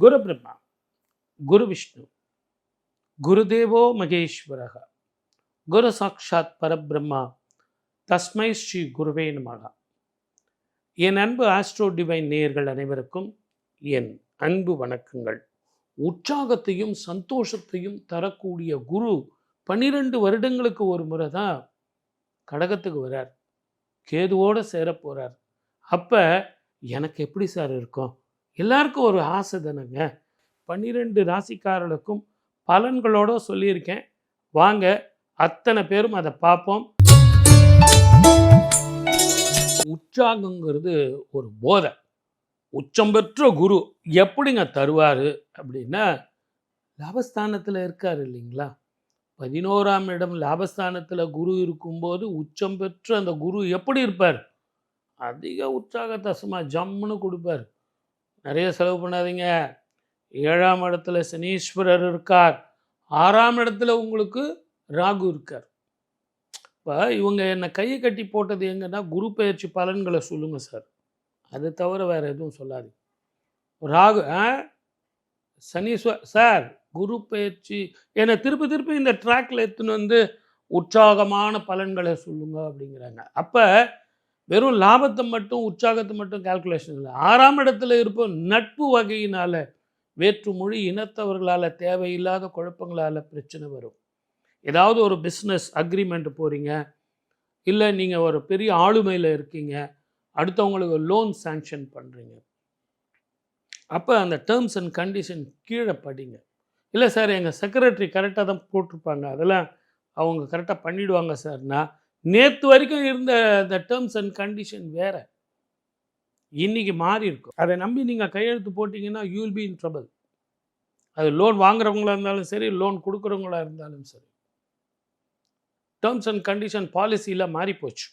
குரு பிரம்மா, குரு விஷ்ணு, குருதேவோ மகேஸ்வரக, குரு சாட்சாத் பரபிரம்மா, தஸ்மை ஸ்ரீ குருவே நமக. என் அன்பு ஆஸ்ட்ரோ டிவைன் நேயர்கள் அனைவருக்கும் என் அன்பு வணக்கங்கள். உற்சாகத்தையும் சந்தோஷத்தையும் தரக்கூடிய குரு 12 வருடங்களுக்கு ஒரு முறை தான் கடகத்துக்கு வரார், கேதுவோடு சேர போகிறார். அப்போ எனக்கு எப்படி சார் இருக்கும்? எல்லாருக்கும் ஒரு ஆசை தானேங்க. 12 ராசிக்காரர்களுக்கும் பலன்களோடு சொல்லியிருக்கேன். வாங்க அத்தனை பேரும் அதை பார்ப்போம். உற்சாகங்கிறது ஒரு போதை. உச்சம் பெற்ற குரு எப்படிங்க தருவார் அப்படின்னா, லாபஸ்தானத்தில் இருக்கார் இல்லைங்களா? 11ஆம் இடம் லாபஸ்தானத்தில் குரு இருக்கும்போது உச்சம் பெற்ற அந்த குரு எப்படி இருப்பார்? அதிக உற்சாகத்தை சும்மா ஜம்முன்னு கொடுப்பார். நிறைய செலவு பண்ணாதீங்க. 7ஆம் இடத்துல சனீஸ்வரர் இருக்கார், 6ஆம் இடத்துல உங்களுக்கு ராகு இருக்கார். இப்போ இவங்க என்னை கையை கட்டி போட்டது எங்கன்னா குரு பயிற்சி பலன்களை சொல்லுங்கள் சார், அது தவிர வேறு எதுவும் சொல்லாது. ராகு சனீஸ்வர் சார் குரு பயிற்சி என்னை திருப்பி திருப்பி இந்த ட்ராக்கில் எடுத்துன்னு வந்து உற்சாகமான பலன்களை சொல்லுங்க அப்படிங்கிறாங்க. அப்போ வெறும் லாபத்தை மட்டும் உற்சாகத்தை மட்டும் கால்குலேஷன் இல்லை. 6ஆம் இடத்துல இருப்போம் நட்பு வகையினால், வேற்று மொழி இனத்தவர்களால் தேவையில்லாத குழப்பங்களால் பிரச்சனை வரும். ஏதாவது ஒரு பிஸ்னஸ் அக்ரிமெண்ட் போகிறீங்க, இல்லை நீங்கள் ஒரு பெரிய ஆளுமையில் இருக்கீங்க, அடுத்தவங்களுக்கு லோன் சாங்ஷன் பண்ணுறீங்க. அப்போ அந்த டேர்ம்ஸ் அண்ட் கண்டிஷன் கீழே படிங்க. இல்லை சார் எங்கள் செக்ரட்டரி கரெக்டாக தான் போட்டிருப்பாங்க, அதெல்லாம் அவங்க கரெக்டாக பண்ணிவிடுவாங்க சார்னா, நேற்று வரைக்கும் இருந்த அந்த டேர்ம்ஸ் அண்ட் கண்டிஷன் வேறு, இன்றைக்கி மாறி இருக்கும். அதை நம்பி நீங்கள் கையெழுத்து போட்டிங்கன்னா you will be in trouble. அது லோன் வாங்குறவங்களா இருந்தாலும் சரி, லோன் கொடுக்குறவங்களா இருந்தாலும் சரி, டேர்ம்ஸ் அண்ட் கண்டிஷன் பாலிசியில் மாறி போச்சு.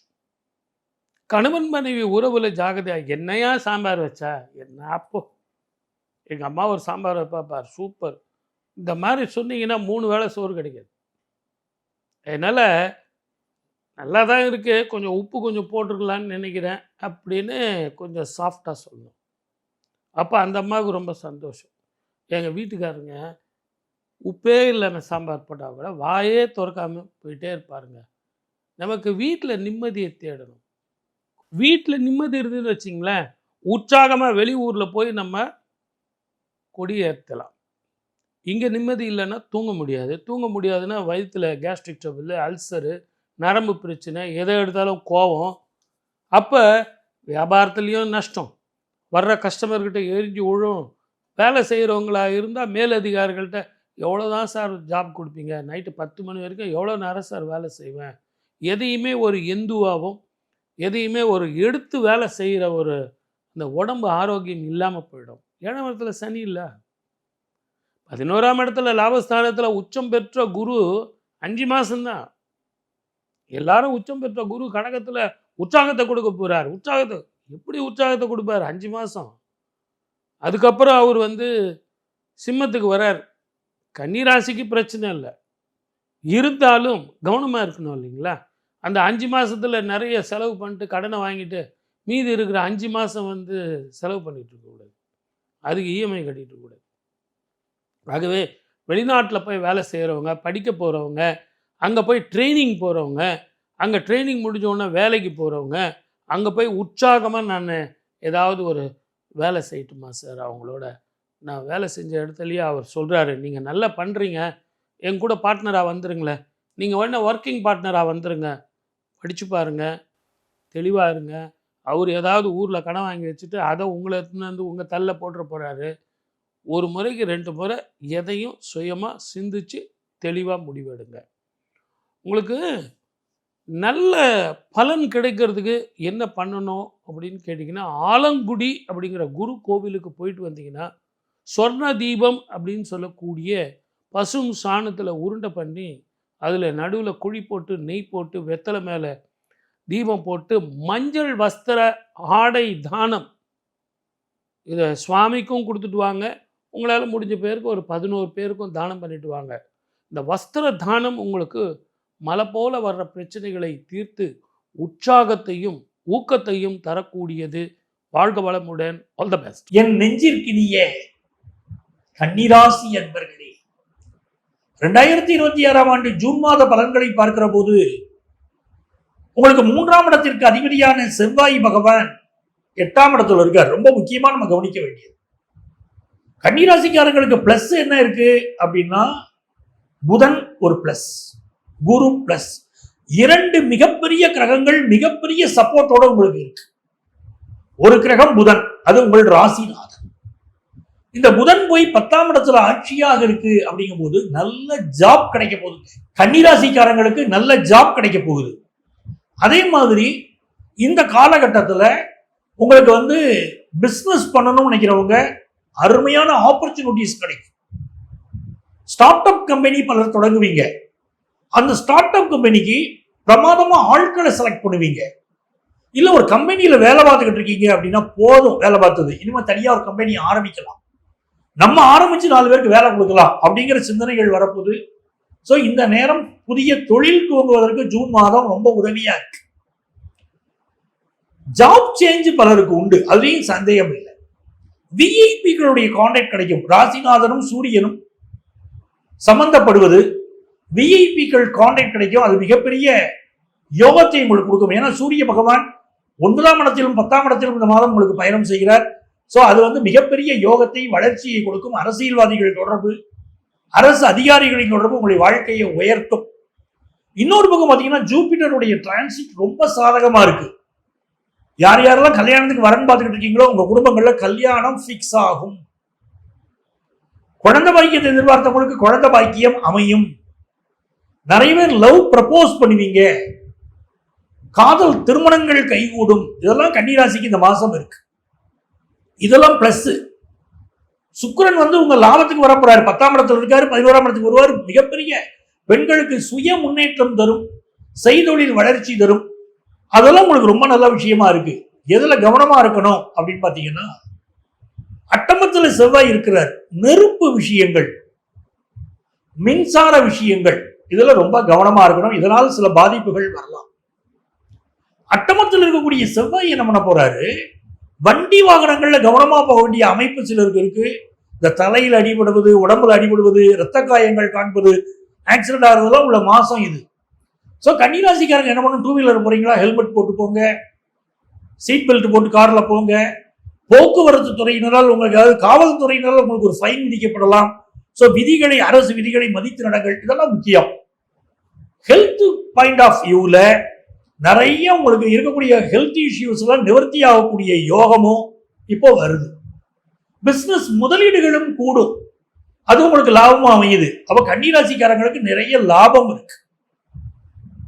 கணவன் மனைவி உறவில் ஜாகிரதையாக. என்னையா சாம்பார் வச்சா என்ன? அப்போ எங்கள் அம்மா ஒரு சாம்பார் வைப்பாப்பார், சூப்பர். இந்த மாதிரி சொன்னீங்கன்னா 3 வேளை சோறு கிடைக்காது. அதனால் நல்லா தான் இருக்குது, கொஞ்சம் உப்பு கொஞ்சம் போட்டிருக்கலான்னு நினைக்கிறேன் அப்படின்னு கொஞ்சம் சாஃப்டாக சொல்லணும். அப்போ அந்த அம்மாவுக்கு ரொம்ப சந்தோஷம். எங்கள் வீட்டுக்காரங்க உப்பே இல்லாமல் சாம்பார் போட்டால் கூட வாயே திறக்காமல் போயிட்டே இருப்பாருங்க. நமக்கு வீட்டில் நிம்மதியை தேடணும். வீட்டில் நிம்மதி இருந்துன்னு வச்சிங்களேன், உற்சாகமாக வெளியூரில் போய் நம்ம கொடியேற்றலாம். இங்கே நிம்மதி இல்லைன்னா தூங்க முடியாது. தூங்க முடியாதுன்னா வயிற்றில் கேஸ்ட்ரிக் ட்ரபிள், அல்சரு, நரம்பு பிரச்சனை, எதை எடுத்தாலும் கோபம். அப்போ வியாபாரத்துலேயும் நஷ்டம், வர்ற கஸ்டமர்கிட்ட எரிஞ்சு விழும். வேலை செய்கிறவங்களா இருந்தால் மேலதிகாரிகள்கிட்ட எவ்வளோ தான் சார் ஜாப் கொடுப்பீங்க, நைட்டு 10 மணி வரைக்கும் எவ்வளோ நேரம் சார் வேலை செய்வேன். எதையுமே ஒரு எந்துவாகவும், எதையுமே ஒரு எடுத்து வேலை செய்கிற ஒரு இந்த உடம்பு ஆரோக்கியம் இல்லாமல் போயிடும். 7ஆம் இடத்துல சனி இல்லை, 11ஆம் இடத்துல லாபஸ்தானத்தில் உச்சம் பெற்ற குரு 5 மாதம்தான். எல்லாரும் உச்சம் பெற்ற குரு கடகத்தில் உற்சாகத்தை கொடுக்க போகிறார். உற்சாகத்தை எப்படி உற்சாகத்தை கொடுப்பார்? 5 மாதம். அதுக்கப்புறம் அவர் சிம்மத்துக்கு வரார். கன்னிராசிக்கு பிரச்சனை இல்லை, இருந்தாலும் கவனமாக இருக்கணும் இல்லைங்களா? அந்த 5 மாதத்தில் நிறைய செலவு பண்ணிட்டு கடனை வாங்கிட்டு மீதி இருக்கிற 5 மாதம் செலவு பண்ணிகிட்டு இருக்கக்கூடாது, அதுக்கு இஎம்ஐ கட்டிகிட்டு இருக்கக்கூடாது. ஆகவே வெளிநாட்டில் போய் வேலை செய்கிறவங்க, படிக்க போகிறவங்க, அங்கே போய் ட்ரைனிங் போகிறவங்க, அங்கே ட்ரைனிங் முடிஞ்சோடனே வேலைக்கு போகிறவங்க, அங்கே போய் உற்சாகமாக நான் ஏதாவது ஒரு வேலை செய்யட்டுமா சார், அவங்களோட நான் வேலை செஞ்ச இடத்துலையே அவர் சொல்கிறாரு, நீங்கள் நல்லா பண்ணுறீங்க, என் கூட பார்ட்னராக வந்துருங்களேன், நீங்கள் வேணால் ஒர்க்கிங் பார்ட்னராக வந்துருங்க, படித்து பாருங்கள், தெளிவாக இருங்க. அவர் ஏதாவது ஊரில் கடன் வாங்கி வச்சுட்டு அதை உங்களை எடுத்துன்னு உங்கள் தள்ள போட்டுற போகிறாரு. ஒரு முறைக்கு 2 முறை எதையும் சுயமாக சிந்திச்சு தெளிவாக முடிவெடுங்க. உங்களுக்கு நல்ல பலன் கிடைக்கிறதுக்கு என்ன பண்ணணும் அப்படின்னு கேட்டிங்கன்னா, ஆலங்குடி அப்படிங்கிற குரு கோவிலுக்கு போயிட்டு வந்தீங்கன்னா, சொர்ண தீபம் அப்படின்னு சொல்லக்கூடிய பசும் சாணத்தில் உருண்டை பண்ணி அதில் நடுவில் குழி போட்டு நெய் போட்டு வெத்தலை மேலே தீபம் போட்டு மஞ்சள் வஸ்திர ஆடை தானம் இதை சுவாமிக்கும் கொடுத்துட்டு வாங்க. உங்களால் முடிஞ்ச பேருக்கு ஒரு 11 பேருக்கும் தானம் பண்ணிட்டு வாங்க. இந்த வஸ்திர தானம் உங்களுக்கு மலை போல வர்ற பிரச்சனைகளை தீர்த்து உற்சாகத்தையும் ஊக்கத்தையும் தரக்கூடியது. வாழ்க வளமுடன். All the best. என் நெஞ்சிற்கினிய கன்னிராசி அன்பர்களே, 2026ஆம் ஆண்டு ஜூன் மாத பலன்களை பார்க்கிற போது உங்களுக்கு 3ஆம் இடத்திற்கு அதிபதியான செவ்வாய் பகவான் 8ஆம் இடத்துல இருக்கார். ரொம்ப முக்கியமா நம்ம கவனிக்க வேண்டியது, கன்னிராசிக்காரங்களுக்கு பிளஸ் என்ன இருக்கு அப்படின்னா, புதன் ஒரு பிளஸ், குரு பிளஸ், 2 மிகப்பெரிய கிரகங்கள் மிகப்பெரிய சப்போர்ட்டோட உங்களுக்கு இருக்கு. ஒரு கிரகம் புதன், அது உங்கள் ராசிநாதன். இந்த புதன் போய் 10ஆம் இடத்துல ஆட்சியாக இருக்கு அப்படிங்கும் போது நல்ல ஜாப் கிடைக்க போகுது. கன்னிராசிக்காரங்களுக்கு நல்ல ஜாப் கிடைக்க போகுது. அதே மாதிரி இந்த காலகட்டத்தில் உங்களுக்கு பிசினஸ் பண்ணணும்னு நினைக்கிறவங்க அருமையான ஆப்பர்ச்சுனிட்டிஸ் கிடைக்கும். ஸ்டார்ட் அப் கம்பெனி பலர் தொடங்குவீங்க. அந்த ஸ்டார்ட் அப் கம்பெனிக்கு பிரமாதமா ஆட்களை செலக்ட் பண்ணுவீங்க. இல்ல ஒரு கம்பெனியில வேலை பார்த்துக்கிட்டு இருக்கீங்க அப்படின்னா போதும் வேலை பார்த்தது, இனிமே தனியா ஒரு கம்பெனி ஆரம்பிக்கலாம், நம்ம ஆரம்பிச்சு 4 பேருக்கு வேலை கொடுக்கலாம் அப்படிங்கிற சிந்தனைகள் வரப்போகுது. ஸோ இந்த நேரம் புதிய தொழில் துவங்குவதற்கு ஜூன் மாதம் ரொம்ப உதவியா இருக்கு. ஜாப் சேஞ்ச் பலருக்கு உண்டு, அதுலயும் சந்தேகம் இல்லை. விஐபிகளுடைய கான்டாக்ட் கிடைக்கும். ராசிநாதனும் சூரியனும் சம்பந்தப்படுவது, விஐபிகள் கான்டாக்ட் கிடைக்கும். அது மிகப்பெரிய யோகத்தை உங்களுக்கு கொடுக்கும். ஏன்னா சூரிய பகவான் 9ஆம் இடத்திலும் 10ஆம் இடத்திலும் இந்த மாதம் உங்களுக்கு பயணம் செய்கிறார். ஸோ அது மிகப்பெரிய யோகத்தை வளர்ச்சியை கொடுக்கும். அரசியல்வாதிகள் தொடர்பு, அரசு அதிகாரிகளின் தொடர்பு உங்களுடைய வாழ்க்கையை உயர்த்தும். இன்னொரு பக்கம் பார்த்தீங்கன்னா ஜூபிட்டருடைய டிரான்சிட் ரொம்ப சாதகமா இருக்கு. யார் யாரெல்லாம் கல்யாணத்துக்கு வரன் பார்த்துக்கிட்டு இருக்கீங்களோ உங்க குடும்பங்கள்ல கல்யாணம் ஃபிக்ஸ் ஆகும். குழந்தை பாக்கியத்தை எதிர்பார்த்தவங்களுக்கு குழந்தை பாக்கியம் அமையும். நிறைய பேர் லவ் ப்ரப்போஸ் பண்ணுவீங்க, காதல் திருமணங்கள் கைகூடும். இதெல்லாம் கன்னிராசிக்கு இந்த மாசம் இருக்கு. இதெல்லாம் பிளஸ். சுக்கிரன் உங்க லாபத்துக்கு வரப்போறாரு. 10ஆம் இடத்துல இருக்காரு, 11ஆம் இடத்துக்கு வருவார். மிகப்பெரிய பெண்களுக்கு சுய முன்னேற்றம் தரும், செய்தொழில் வளர்ச்சி தரும். அதெல்லாம் உங்களுக்கு ரொம்ப நல்ல விஷயமா இருக்கு. எதுல கவனமா இருக்கணும் அப்படின்னு பாத்தீங்கன்னா, அட்டமத்துல செவ்வாய் இருக்கிறார். நெருப்பு விஷயங்கள், மின்சார விஷயங்கள், இதுல ரொம்ப கவனமா இருக்கணும். இதனால் சில பாதிப்புகள் வரலாம். அட்டமத்தில் இருக்கக்கூடிய செவ்வாய் என்ன பண்ண போறாரு, வண்டி வாகனங்கள்ல கவனமா போக வேண்டிய அமைப்பு சிலருக்கு இருக்கு. இந்த தலையில் அடிபடுவது, உடம்புல அடிபடுவது, இரத்த காயங்கள் காண்பது, ஆக்சிடென்ட் ஆகிறதுலாம் உள்ள மாசம் இது. ஸோ கன்னிராசிக்காரங்க என்ன பண்ணும், 2 வீலர் போறீங்களா ஹெல்மெட் போட்டு போங்க, சீட் பெல்ட் போட்டு கார்ல போங்க. போக்குவரத்து துறையினரால் உங்களுக்கு, அதாவது காவல்துறையினரால் உங்களுக்கு ஒரு ஃபைன் விதிக்கப்படலாம். ஸோ விதிகளை, அரசு விதிகளை மதித்து நடங்கள். இதெல்லாம் முக்கியம். ஹெல்த் பாயிண்ட் ஆஃப் வியூல நிறைய உங்களுக்கு இருக்கக்கூடிய ஹெல்த் இஷ்யூஸ் எல்லாம் நிவர்த்தி ஆகக்கூடிய யோகமும் இப்போ வருது. பிசினஸ் முதலீடுகளும் கூடும், அது உங்களுக்கு லாபமும் அமையுது. அப்ப கன்னிராசிக்காரங்களுக்கு நிறைய லாபம் இருக்கு.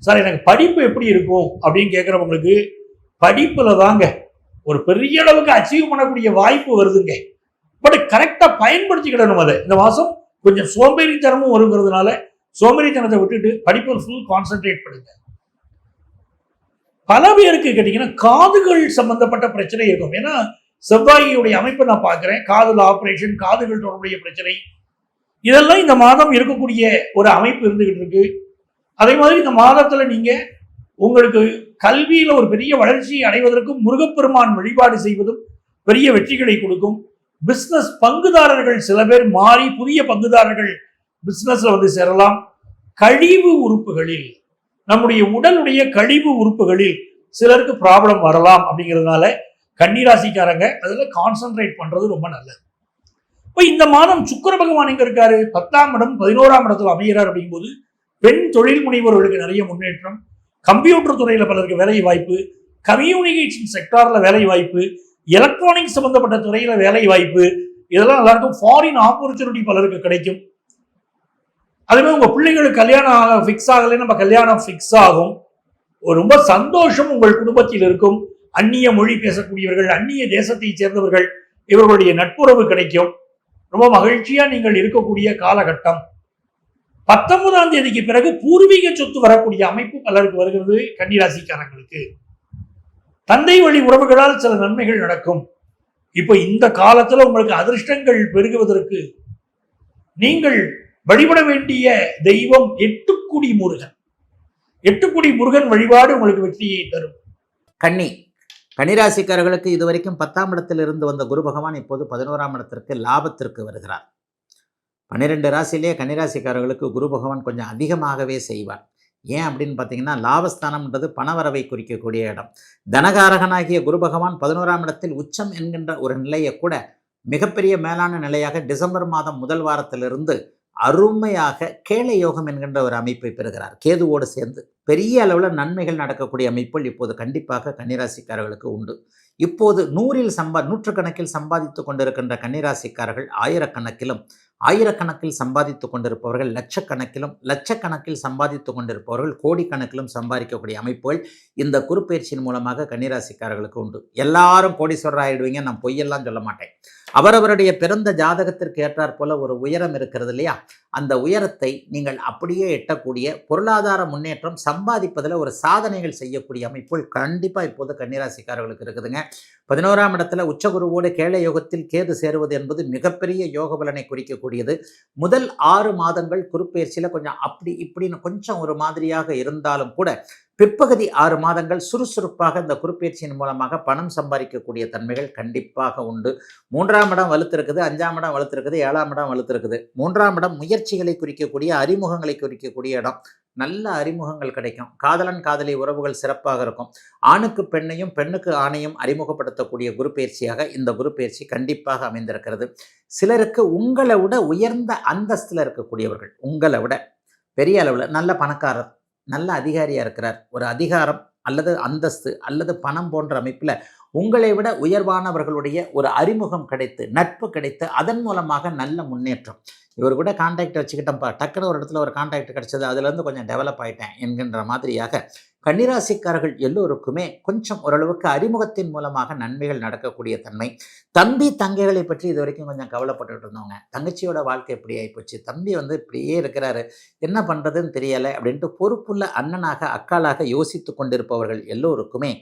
சார் எனக்கு படிப்பு எப்படி இருக்கும் அப்படின்னு கேட்கிறவங்களுக்கு, படிப்புல தாங்க ஒரு பெரிய அளவுக்கு அச்சீவ் பண்ணக்கூடிய வாய்ப்பு வருதுங்க. பட் கரெக்டா பயன்படுத்திக்கிடணும். அதை இந்த மாசம் கொஞ்சம் சோம்பேறித்தனமும் வருங்கிறதுனால சோம்பேறித்தனத்தை விட்டுட்டு படிப்பில் ஃபுல் கான்சென்ட்ரேட் பண்ணுங்க. பல பேருக்கு கேட்டீங்கன்னா காதுகள் சம்பந்தப்பட்ட பிரச்சனை இருக்கும். ஏன்னா செவ்வாயுடைய அமைப்பை நான் பார்க்கிறேன். காதுல ஆபரேஷன், காதுகள் தொடர்புடைய பிரச்சனை, இதெல்லாம் இந்த மாதம் இருக்கக்கூடிய ஒரு அமைப்பு இருந்துகிட்டு இருக்கு. அதே மாதிரி இந்த மாதத்துல நீங்க உங்களுக்கு கல்வியில ஒரு பெரிய வளர்ச்சியை அடைவதற்கும் முருகப்பெருமான் வழிபாடு செய்வதும் பெரிய வெற்றிகளை கொடுக்கும். பிசினஸ் பங்குதாரர்கள் சில பேர் மாறி புதிய பங்குதாரர்கள் பிசினஸ்ல சேரலாம். கழிவு உறுப்புகளில், நம்முடைய உடலுடைய கழிவு உறுப்புகளில் சிலருக்கு ப்ராப்ளம் வரலாம். அப்படிங்கிறதுனால கன்னிராசிக்காரங்க அதுல கான்சென்ட்ரேட் பண்றது ரொம்ப நல்லது. இப்போ இந்த மாதம் சுக்கிர பகவான் எங்க இருக்காரு, 10ஆம் இடம் 11ஆம் இடத்துல அமைகிறார். அப்படிங்கும்போது பெண் தொழில் முனைவோர்களுக்கு நிறைய முன்னேற்றம், கம்ப்யூட்டர் துறையில பலருக்கு வேலை வாய்ப்பு, கம்யூனிகேஷன் செக்டார்ல வேலை வாய்ப்பு, எலக்ட்ரானிக்ஸ் சம்பந்தப்பட்ட துறையில வேலை வாய்ப்பு, இதெல்லாம் எல்லாருக்கும் ஃபாரின் ஆப்பர்ச்சுனிட்டி பலருக்கு கிடைக்கும். அதே உங்க பிள்ளைகளுக்கு கல்யாணம் ஃபிக்ஸ் ஆகலை, நம்ம கல்யாணம் ஃபிக்ஸ் ஆகும். ஒரு ரொம்ப சந்தோஷம் உங்கள் குடும்பத்தில் இருக்கும். அந்நிய மொழி பேசக்கூடியவர்கள், அந்நிய தேசத்தை சேர்ந்தவர்கள், இவர்களுடைய நட்புறவு கிடைக்கும். ரொம்ப மகிழ்ச்சியா நீங்கள் இருக்கக்கூடிய காலகட்டம். 19ஆம் தேதிக்கு பிறகு பூர்வீக சொத்து வரக்கூடிய அமைப்பு பலருக்கு வருகிறது. கன்னிராசிக்காரங்களுக்கு தந்தை வழி உறவுகளால் சில நன்மைகள் நடக்கும். இப்போ இந்த காலத்துல உங்களுக்கு அதிர்ஷ்டங்கள் பெருகுவதற்கு நீங்கள் வழிபட வேண்டிய தெய்வம் எட்டுக்குடி முருகன். எட்டுக்குடி முருகன் வழிபாடு உங்களுக்கு வெற்றியை தரும். கன்னிராசிக்காரர்களுக்கு இதுவரைக்கும் 10ஆம் இடத்தில் இருந்து வந்த குரு பகவான் இப்போது 11ஆம் இடத்திற்கு லாபத்திற்கு வருகிறார். 12 ராசியிலே கன்னிராசிக்காரர்களுக்கு குரு பகவான் கொஞ்சம் அதிகமாகவே செய்வார். ஏன் அப்படின்னு பார்த்தீங்கன்னா, லாபஸ்தானம்ன்றது பணவரவை குறிக்கக்கூடிய இடம். தனகாரகனாகிய குரு பகவான் 11ஆம் இடத்தில் உச்சம் என்கின்ற ஒரு நிலையை கூட மிகப்பெரிய மேலான நிலையாக டிசம்பர் மாதம் முதல் வாரத்திலிருந்து அருமையாக கேளை யோகம் என்கின்ற ஒரு அமைப்பை பெறுகிறார். கேதுவோடு சேர்ந்து பெரிய அளவில் நன்மைகள் நடக்கக்கூடிய அமைப்புகள் இப்போது கண்டிப்பாக கன்னிராசிக்காரர்களுக்கு உண்டு. இப்போது நூற்றுக்கணக்கில் சம்பாதித்து கொண்டிருக்கின்ற கன்னிராசிக்காரர்கள் ஆயிரக்கணக்கில் சம்பாதித்து கொண்டிருப்பவர்கள் லட்சக்கணக்கில் சம்பாதித்து கொண்டிருப்பவர்கள் கோடிக்கணக்கிலும் சம்பாதிக்கக்கூடிய அமைப்புகள் இந்த குருப்பெயர்ச்சியின் மூலமாக கன்னிராசிக்காரர்களுக்கு உண்டு. எல்லாரும் கோடீஸ்வரர் ஆயிடுவீங்க, நான் பொய்யெல்லாம் சொல்ல மாட்டேன். அவரவருடைய பிறந்த ஜாதகத்திற்கு ஏற்றாற் போல ஒரு உயரம் இருக்கிறது இல்லையா, அந்த உயரத்தை நீங்கள் அப்படியே எட்டக்கூடிய பொருளாதார முன்னேற்றம், சம்பாதிப்பதில் ஒரு சாதனைகள் செய்யக்கூடிய அமைப்புகள் கண்டிப்பாக இப்போது கன்னிராசிக்காரர்களுக்கு இருக்குதுங்க. 11ஆம் இடத்துல உச்சகுருவோடு கேளை யோகத்தில் கேது சேருவது என்பது மிகப்பெரிய யோக பலனை குறிக்கக்கூடியது. முதல் 6 மாதங்கள் குருப்பெயர்ச்சியில் கொஞ்சம் அப்படி இப்படின்னு கொஞ்சம் ஒரு மாதிரியாக இருந்தாலும் கூட பிற்பகுதி 6 மாதங்கள் சுறுசுறுப்பாக இந்த குருப்பெயர்ச்சியின் மூலமாக பணம் சம்பாதிக்கக்கூடிய தன்மைகள் கண்டிப்பாக உண்டு. 3ஆம் இடம் வலுத்திருக்குது, 5ஆம் இடம் வலுத்திருக்குது, 7ஆம் இடம் வலுத்திருக்குது. 3ஆம் இடம் முயற்சிகளை குறிக்கக்கூடிய, அறிமுகங்களை குறிக்கக்கூடிய இடம். நல்ல அறிமுகங்கள் கிடைக்கும். காதலன் காதலி உறவுகள் சிறப்பாக இருக்கும். ஆணுக்கு பெண்ணையும் பெண்ணுக்கு ஆணையும் அறிமுகப்படுத்தக்கூடிய குருப்பெயர்ச்சியாக இந்த குருப்பெயர்ச்சி கண்டிப்பாக அமைந்திருக்கிறது. சிலருக்கு உங்களை விட உயர்ந்த அந்தஸ்தில் இருக்கக்கூடியவர்கள், உங்களை விட பெரிய அளவில் நல்ல பணக்காரர், நல்ல அதிகாரியாக இருக்கிறார், ஒரு அதிகாரம் அல்லது அந்தஸ்து அல்லது பணம் போன்ற அமைப்பில் உங்களை விட உயர்வானவர்களுடைய ஒரு அறிமுகம் கிடைத்து, நட்பு கிடைத்து, அதன் மூலமாக நல்ல முன்னேற்றம். இவர் கூட கான்டாக்ட் வச்சுக்கிட்டோம்ப்பா, டக்குன்னு ஒரு இடத்துல ஒரு கான்டாக்ட் கிடச்சது, அதுலேருந்து கொஞ்சம் டெவலப் ஆகிட்டேன் என்கின்ற மாதிரியாக கன்னிராசிக்காரர்கள் எல்லோருக்குமே கொஞ்சம் ஓரளவுக்கு அறிமுகத்தின் மூலமாக நன்மைகள் நடக்கக்கூடிய தன்மை. தம்பி தங்கைகளை பற்றி இது வரைக்கும் கொஞ்சம் கவலைப்பட்டுட்டு இருந்தவங்க, தங்கச்சியோட வாழ்க்கை இப்படி ஆகிப்போச்சு, தம்பி இப்படியே இருக்கிறாரு, என்ன பண்ணுறதுன்னு தெரியலை அப்படின்ட்டு பொறுப்புள்ள அண்ணனாக அக்காளாக யோசித்து கொண்டிருப்பவர்கள் எல்லோருக்குமே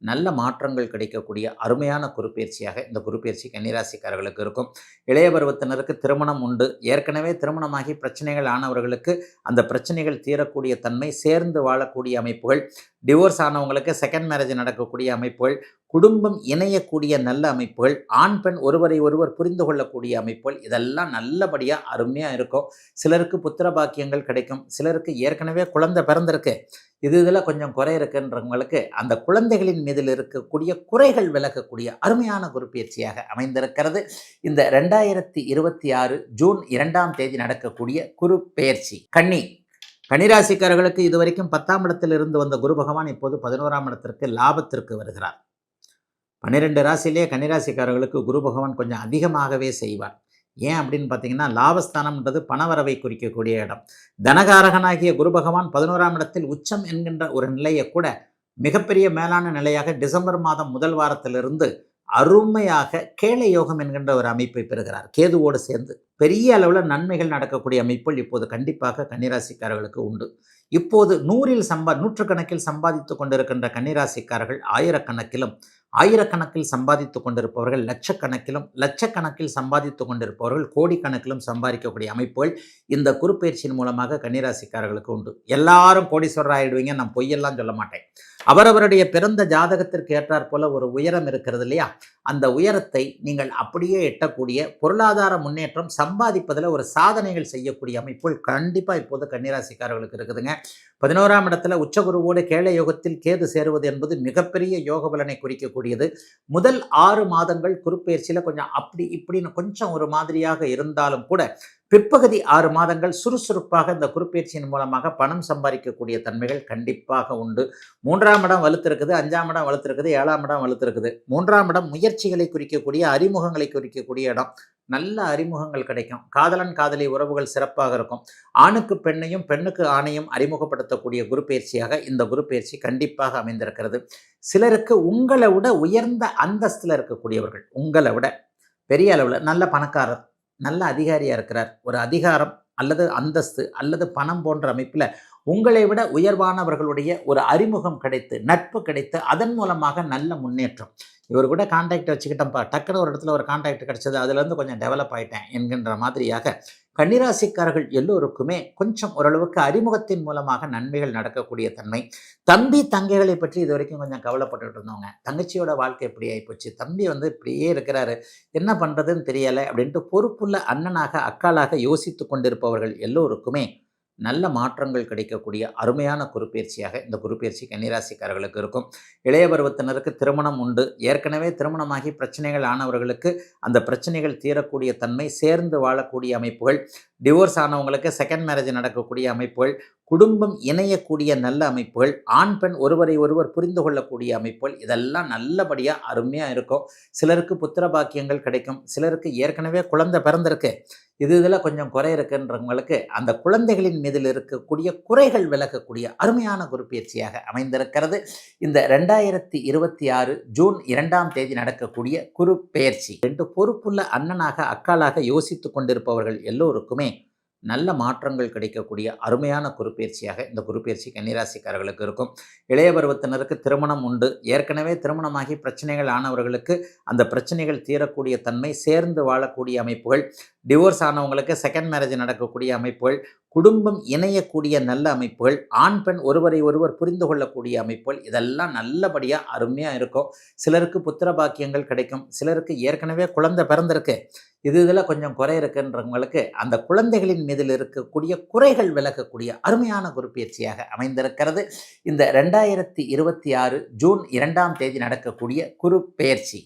நல்ல மாற்றங்கள் கிடைக்கக்கூடிய அருமையான குருப்பெயர்ச்சியாக இந்த குருப்பெயர்ச்சி கன்னிராசிக்காரர்களுக்கு இருக்கும். இளைய பருவத்தினருக்கு திருமணம் உண்டு. ஏற்கனவே திருமணமாகி பிரச்சனைகள் ஆனவர்களுக்கு அந்த பிரச்சனைகள் தீரக்கூடிய தன்மை, சேர்ந்து வாழக்கூடிய அமைப்புகள், டிவோர்ஸ் ஆனவங்களுக்கு செகண்ட் மேரேஜ் நடக்கக்கூடிய அமைப்புகள், குடும்பம் இணையக்கூடிய நல்ல அமைப்புகள், ஆண் பெண் ஒருவரை ஒருவர் புரிந்து கொள்ளக்கூடிய அமைப்புகள், இதெல்லாம் நல்லபடியாக அருமையாக இருக்கும். சிலருக்கு புத்திர பாக்கியங்கள் கிடைக்கும். சிலருக்கு ஏற்கனவே குழந்தை பிறந்திருக்கு, இதில் கொஞ்சம் குறை இருக்குன்றவங்களுக்கு அந்த குழந்தைகளின் மீதில் இருக்கக்கூடிய குறைகள் விலகக்கூடிய அருமையான குருப்பெயர்ச்சியாக அமைந்திருக்கிறது இந்த 2026 ஜூன் 2ஆம் தேதி நடக்கக்கூடிய குருப்பெயர்ச்சி. கன்னிராசிக்காரர்களுக்கு இதுவரைக்கும் 10ஆம் இடத்தில் இருந்து வந்த குரு பகவான் இப்போது 11ஆம் இடத்திற்கு லாபத்திற்கு வருகிறார். 12 ராசியிலே கன்னிராசிக்காரர்களுக்கு குரு பகவான் கொஞ்சம் அதிகமாகவே செய்வார். ஏன் அப்படின்னு பார்த்தீங்கன்னா, லாபஸ்தானம்ன்றது பணவரவை குறிக்கக்கூடிய இடம். தனகாரகனாகிய குரு பகவான் 11ஆம் இடத்தில் உச்சம் என்கின்ற ஒரு நிலையை கூட மிகப்பெரிய மேலான நிலையாக டிசம்பர் மாதம் முதல் வாரத்திலிருந்து அருமையாக கேளை யோகம் என்கின்ற ஒரு அமைப்பை பெறுகிறார். கேதுவோடு சேர்ந்து பெரிய அளவில் நன்மைகள் நடக்கக்கூடிய அமைப்புகள் இப்போது கண்டிப்பாக கன்னிராசிக்காரர்களுக்கு உண்டு. இப்போது நூற்றுக்கணக்கில் சம்பாதித்து கொண்டிருக்கின்ற கன்னிராசிக்காரர்கள் ஆயிரக்கணக்கில் சம்பாதித்து கொண்டிருப்பவர்கள் லட்சக்கணக்கில் சம்பாதித்து கொண்டிருப்பவர்கள் கோடிக்கணக்கிலும் சம்பாதிக்கக்கூடிய அமைப்புகள் இந்த குருப்பெயர்ச்சியின் மூலமாக கன்னிராசிக்காரர்களுக்கு உண்டு. எல்லாரும் கோடீஸ்வரர் ஆயிடுவீங்க, நான் பொய்யெல்லாம் சொல்ல மாட்டேன். அவரவருடைய பிறந்த ஜாதகத்திற்கு ஏற்றாற் போல ஒரு உயரம் இருக்கிறது இல்லையா, அந்த உயரத்தை நீங்கள் அப்படியே எட்டக்கூடிய பொருளாதார முன்னேற்றம், சம்பாதிப்பதில் ஒரு சாதனைகள் செய்யக்கூடிய அமைப்புகள் கண்டிப்பாக இப்போது கன்னிராசிக்காரர்களுக்கு இருக்குதுங்க. 11ஆம் இடத்துல உச்சகுருவோடு கேளை யோகத்தில் கேது சேருவது என்பது மிகப்பெரிய யோக பலனை குறிக்கக்கூடியது. முதல் 6 மாதங்கள் குருப்பெயர்ச்சியில் கொஞ்சம் அப்படி இப்படின்னு கொஞ்சம் ஒரு மாதிரியாக இருந்தாலும் கூட பிற்பகுதி 6 மாதங்கள் சுறுசுறுப்பாக இந்த குருப்பெயர்ச்சியின் மூலமாக பணம் சம்பாதிக்கக்கூடிய தன்மைகள் கண்டிப்பாக உண்டு. 3ஆம் இடம் வலுத்திருக்குது, 5ஆம் இடம் வலுத்திருக்குது, 7ஆம் இடம் வலுத்திருக்குது. 3ஆம் இடம் முயற்சிகளை குறிக்கக்கூடிய, அறிமுகங்களை குறிக்கக்கூடிய இடம். நல்ல அறிமுகங்கள் கிடைக்கும். காதலன் காதலி உறவுகள் சிறப்பாக இருக்கும். ஆணுக்கு பெண்ணையும் பெண்ணுக்கு ஆணையும் அறிமுகப்படுத்தக்கூடிய குருப்பெயர்ச்சியாக இந்த குருப்பெயர்ச்சி கண்டிப்பாக அமைந்திருக்கிறது. சிலருக்கு உங்களை விட உயர்ந்த அந்தஸ்தில் இருக்கக்கூடியவர்கள், உங்களை விட பெரிய அளவில் நல்ல பணக்காரர், நல்ல அதிகாரியாக இருக்கிறார், ஒரு அதிகாரம் அல்லது அந்தஸ்து அல்லது பணம் போன்ற அமைப்பில் உங்களை விட உயர்வானவர்களுடைய ஒரு அறிமுகம் கிடைத்து, நட்பு கிடைத்து, அதன் மூலமாக நல்ல முன்னேற்றம். இவர் கூட கான்டாக்ட் வச்சுக்கிட்டோம்ப்பா, டக்குன்னு ஒரு இடத்துல ஒரு கான்டாக்ட் கிடச்சது, அதுலேருந்து கொஞ்சம் டெவலப் ஆகிட்டேன் என்கின்ற மாதிரியாக கன்னிராசிக்காரர்கள் எல்லோருக்குமே கொஞ்சம் ஓரளவுக்கு அறிமுகத்தின் மூலமாக நன்மைகள் நடக்கக்கூடிய தன்மை. தம்பி தங்கைகளை பற்றி இது வரைக்கும் கொஞ்சம் கவலைப்பட்டுட்டு இருந்தவங்க, தங்கச்சியோட வாழ்க்கை எப்படி ஆகிப்போச்சு, தம்பி இப்படியே இருக்கிறாரு, என்ன பண்ணுறதுன்னு தெரியலை அப்படின்ட்டு பொறுப்புள்ள அண்ணனாக அக்காளாக யோசித்து கொண்டிருப்பவர்கள் எல்லோருக்குமே நல்ல மாற்றங்கள் கிடைக்கக்கூடிய அருமையான குருப்பெயர்ச்சியாக இந்த குருப்பெயர்ச்சி கன்னிராசிக்காரர்களுக்கு இருக்கும். இளைய பருவத்தினருக்கு திருமணம் உண்டு. ஏற்கனவே திருமணமாகி பிரச்சனைகள் ஆனவர்களுக்கு அந்த பிரச்சனைகள் தீரக்கூடிய தன்மை, சேர்ந்து வாழக்கூடிய அமைப்புகள், டிவோர்ஸ் ஆனவங்களுக்கு செகண்ட் மேரேஜ் நடக்கக்கூடிய அமைப்புகள், குடும்பம் இணையக்கூடிய நல்ல அமைப்புகள், ஆண் பெண் ஒருவரை ஒருவர் புரிந்து கொள்ளக்கூடிய அமைப்புகள், இதெல்லாம் நல்லபடியாக அருமையாக இருக்கும். சிலருக்கு புத்திர பாக்கியங்கள் கிடைக்கும். சிலருக்கு ஏற்கனவே குழந்தை பிறந்திருக்கு, இதில் கொஞ்சம் குறை இருக்குன்றவங்களுக்கு அந்த குழந்தைகளின் மீதில் இருக்கக்கூடிய குறைகள் விலகக்கூடிய அருமையான குருப்பெயர்ச்சியாக அமைந்திருக்கிறது இந்த 2026 ஜூன் 2ஆம் தேதி நடக்கக்கூடிய குருப்பெயர்ச்சி. பொறுப்புள்ள அண்ணனாக அக்காளாக யோசித்து கொண்டிருப்பவர்கள் எல்லோருக்குமே நல்ல மாற்றங்கள் கிடைக்கக்கூடிய அருமையான குருப்பெயர்ச்சியாக இந்த குருப்பெயர்ச்சி கன்னிராசிக்காரர்களுக்கு இருக்கும். இளைய பருவத்தினருக்கு திருமணம் உண்டு. ஏற்கனவே திருமணமாகி பிரச்சனைகள் ஆனவர்களுக்கு அந்த பிரச்சனைகள் தீரக்கூடிய தன்மை, சேர்ந்து வாழக்கூடிய அமைப்புகள், டிவோர்ஸ் ஆனவங்களுக்கு செகண்ட் மேரேஜ் நடக்கக்கூடிய அமைப்புகள், குடும்பம் இணையக்கூடிய நல்ல அமைப்புகள், ஆண் பெண் ஒருவரை ஒருவர் புரிந்து கொள்ளக்கூடிய அமைப்புகள், இதெல்லாம் நல்லபடியாக அருமையாக இருக்கும். சிலருக்கு புத்திர பாக்கியங்கள் கிடைக்கும். சிலருக்கு ஏற்கனவே குழந்தை பிறந்திருக்கு, இதில் கொஞ்சம் குறை இருக்குன்றவங்களுக்கு அந்த குழந்தைகளின் மீதில் இருக்கக்கூடிய குறைகள் விலகக்கூடிய அருமையான குருப்பெயர்ச்சியாக அமைந்திருக்கிறது இந்த 2026 ஜூன் 2ஆம் தேதி நடக்கக்கூடிய குருப்பெயர்ச்சி.